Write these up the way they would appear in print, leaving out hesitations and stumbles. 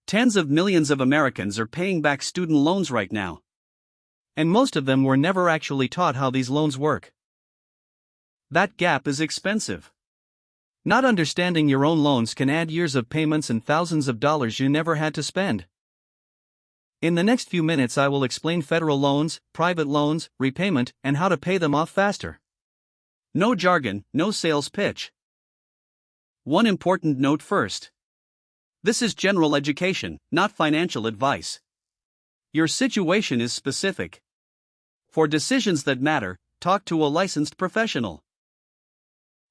Tens of millions of Americans are paying back student loans right now. And most of them were never actually taught how these loans work. That gap is expensive. Not understanding your own loans can add years of payments and thousands of dollars you never had to spend. In the next few minutes, I will explain federal loans, private loans, repayment, and how to pay them off faster. No jargon, no sales pitch. One important note first. This is general education, not financial advice. Your situation is specific. For decisions that matter, talk to a licensed professional.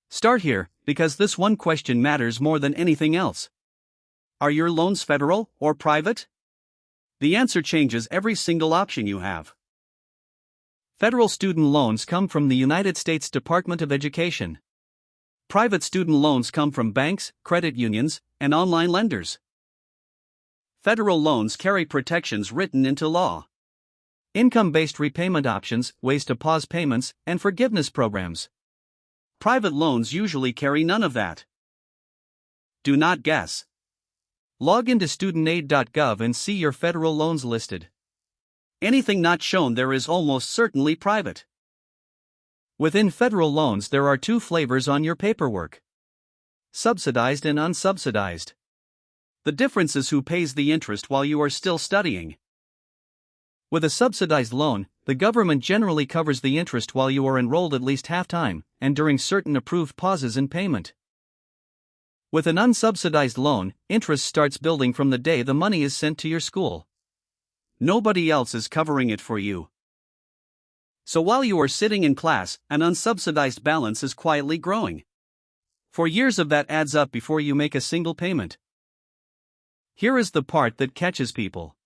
Start here, because this one question matters more than anything else. Are your loans federal or private? The answer changes every single option you have. Federal student loans come from the United States Department of Education. Private student loans come from banks, credit unions, and online lenders. Federal loans carry protections written into law. Income-based repayment options, ways to pause payments, and forgiveness programs. Private loans usually carry none of that. Do not guess. Log into studentaid.gov and see your federal loans listed. Anything not shown there is almost certainly private. Within federal loans, there are two flavors on your paperwork: subsidized and unsubsidized. The difference is who pays the interest while you are still studying. With a subsidized loan, the government generally covers the interest while you are enrolled at least half-time, and during certain approved pauses in payment. With an unsubsidized loan, interest starts building from the day the money is sent to your school. Nobody else is covering it for you. So while you are sitting in class, an unsubsidized balance is quietly growing. For years of that adds up before you make a single payment. Here is the part that catches people.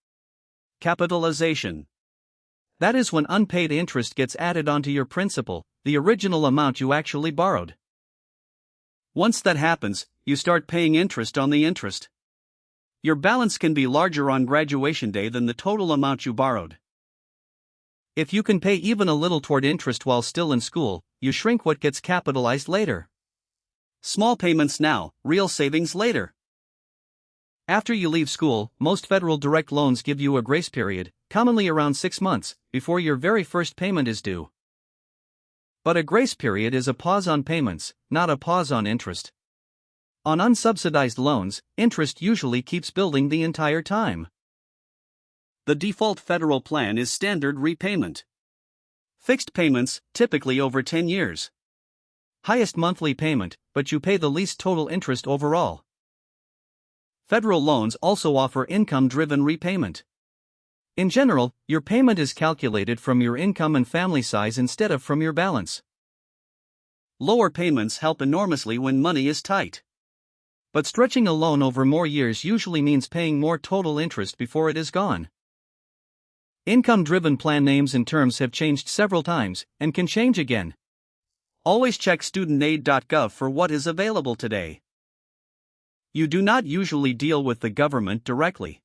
Capitalization. That is when unpaid interest gets added onto your principal, the original amount you actually borrowed. Once that happens, you start paying interest on the interest. Your balance can be larger on graduation day than the total amount you borrowed. If you can pay even a little toward interest while still in school, you shrink what gets capitalized later. Small payments now, real savings later. After you leave school, most federal direct loans give you a grace period, commonly around 6 months, before your very first payment is due. But a grace period is a pause on payments, not a pause on interest. On unsubsidized loans, interest usually keeps building the entire time. The default federal plan is standard repayment. Fixed payments, typically over 10 years. Highest monthly payment, but you pay the least total interest overall. Federal loans also offer income-driven repayment. In general, your payment is calculated from your income and family size instead of from your balance. Lower payments help enormously when money is tight. But stretching a loan over more years usually means paying more total interest before it is gone. Income-driven plan names and terms have changed several times, and can change again. Always check studentaid.gov for what is available today. You do not usually deal with the government directly.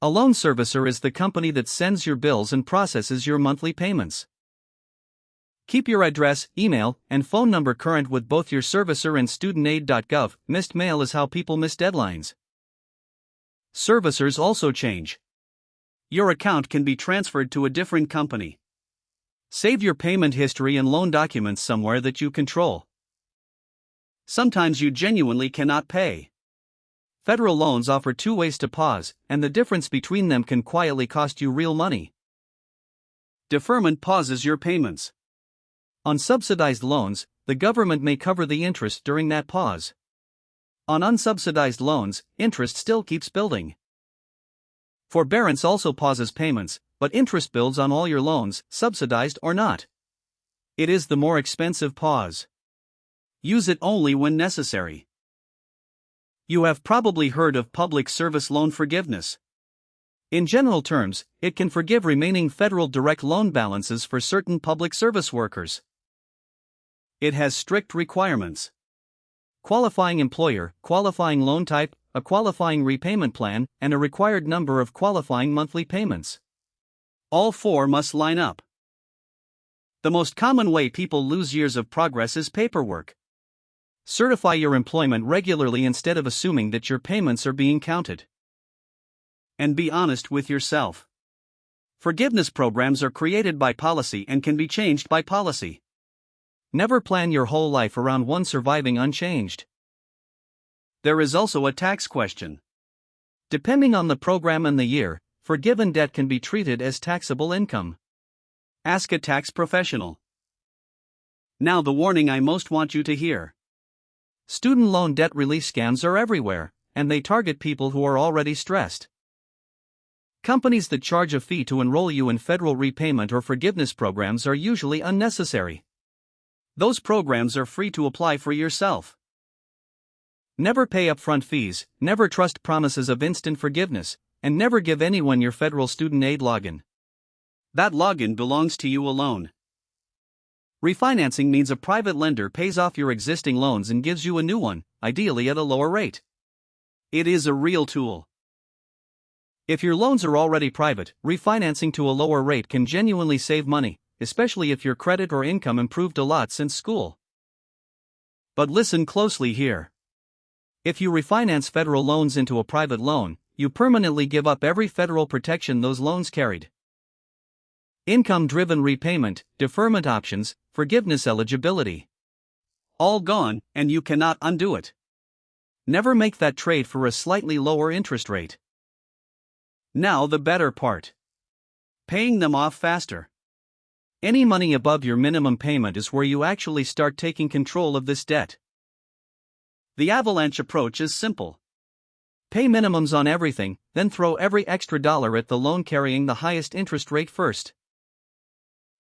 A loan servicer is the company that sends your bills and processes your monthly payments. Keep your address, email, and phone number current with both your servicer and studentaid.gov. Missed mail is how people miss deadlines. Servicers also change. Your account can be transferred to a different company. Save your payment history and loan documents somewhere that you control. Sometimes you genuinely cannot pay. Federal loans offer two ways to pause, and the difference between them can quietly cost you real money. Deferment pauses your payments. On subsidized loans, the government may cover the interest during that pause. On unsubsidized loans, interest still keeps building. Forbearance also pauses payments, but interest builds on all your loans, subsidized or not. It is the more expensive pause. Use it only when necessary. You have probably heard of public service loan forgiveness. In general terms, it can forgive remaining federal direct loan balances for certain public service workers. It has strict requirements. Qualifying employer, qualifying loan type, a qualifying repayment plan, and a required number of qualifying monthly payments. All four must line up. The most common way people lose years of progress is paperwork. Certify your employment regularly instead of assuming that your payments are being counted. and be honest with yourself. Forgiveness programs are created by policy and can be changed by policy. Never plan your whole life around one surviving unchanged. There is also a tax question. Depending on the program and the year, forgiven debt can be treated as taxable income. Ask a tax professional. Now the warning I most want you to hear. Student loan debt relief scams are everywhere, and they target people who are already stressed. Companies that charge a fee to enroll you in federal repayment or forgiveness programs are usually unnecessary. Those programs are free to apply for yourself. Never pay upfront fees, never trust promises of instant forgiveness, and never give anyone your federal student aid login. That login belongs to you alone. Refinancing means a private lender pays off your existing loans and gives you a new one, ideally at a lower rate. It is a real tool. If your loans are already private, refinancing to a lower rate can genuinely save money, especially if your credit or income improved a lot since school. But listen closely here. If you refinance federal loans into a private loan, you permanently give up every federal protection those loans carried. Income-driven repayment, deferment options, forgiveness eligibility. All gone, and you cannot undo it. Never make that trade for a slightly lower interest rate. Now the better part. Paying them off faster. Any money above your minimum payment is where you actually start taking control of this debt. The avalanche approach is simple. Pay minimums on everything, then throw every extra dollar at the loan carrying the highest interest rate first.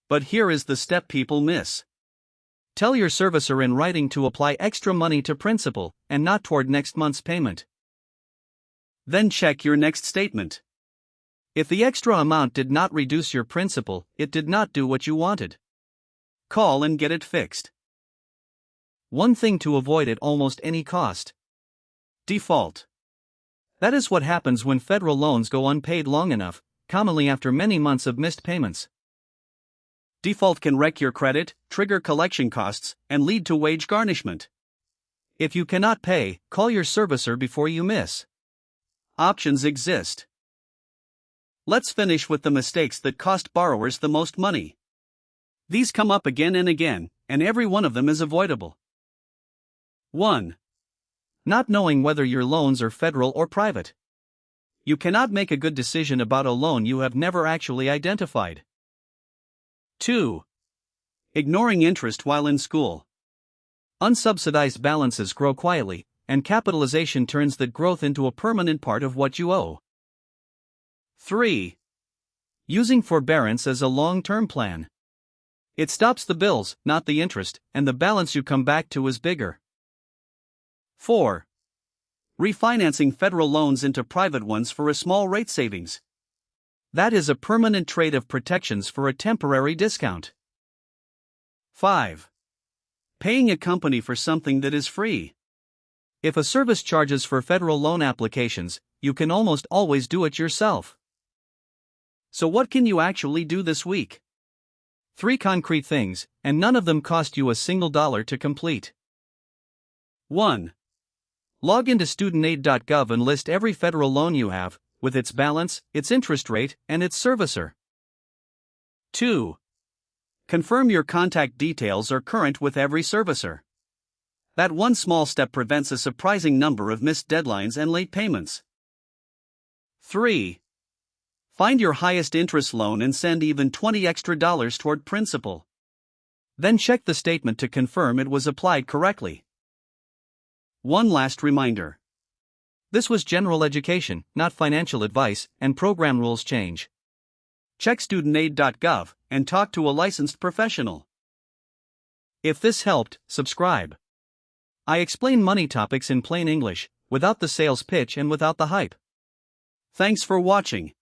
But here is the step people miss. Tell your servicer in writing to apply extra money to principal, and not toward next month's payment. Then check your next statement. If the extra amount did not reduce your principal, it did not do what you wanted. Call and get it fixed. One thing to avoid at almost any cost. Default. That is what happens when federal loans go unpaid long enough, commonly after many months of missed payments. Default can wreck your credit, trigger collection costs, and lead to wage garnishment. If you cannot pay, call your servicer before you miss. Options exist. Let's finish with the mistakes that cost borrowers the most money. These come up again and again, and every one of them is avoidable. 1. Not knowing whether your loans are federal or private. You cannot make a good decision about a loan you have never actually identified. 2. Ignoring interest while in school. Unsubsidized balances grow quietly, and capitalization turns that growth into a permanent part of what you owe. 3. Using forbearance as a long-term plan. It stops the bills, not the interest, and the balance you come back to is bigger. 4. Refinancing federal loans into private ones for a small rate savings. That is a permanent trade of protections for a temporary discount. 5. Paying a company for something that is free. If a service charges for federal loan applications, you can almost always do it yourself. So what can you actually do this week? 3 concrete things, and none of them cost you a single dollar to complete. 1. Log into studentaid.gov and list every federal loan you have, with its balance, its interest rate, and its servicer. 2. Confirm your contact details are current with every servicer. That one small step prevents a surprising number of missed deadlines and late payments. 3. Find your highest interest loan and send even $20 extra toward principal. Then check the statement to confirm it was applied correctly. One last reminder. This was general education, not financial advice, and program rules change. Check studentaid.gov and talk to a licensed professional. If this helped, subscribe. I explain money topics in plain English, without the sales pitch and without the hype. Thanks for watching.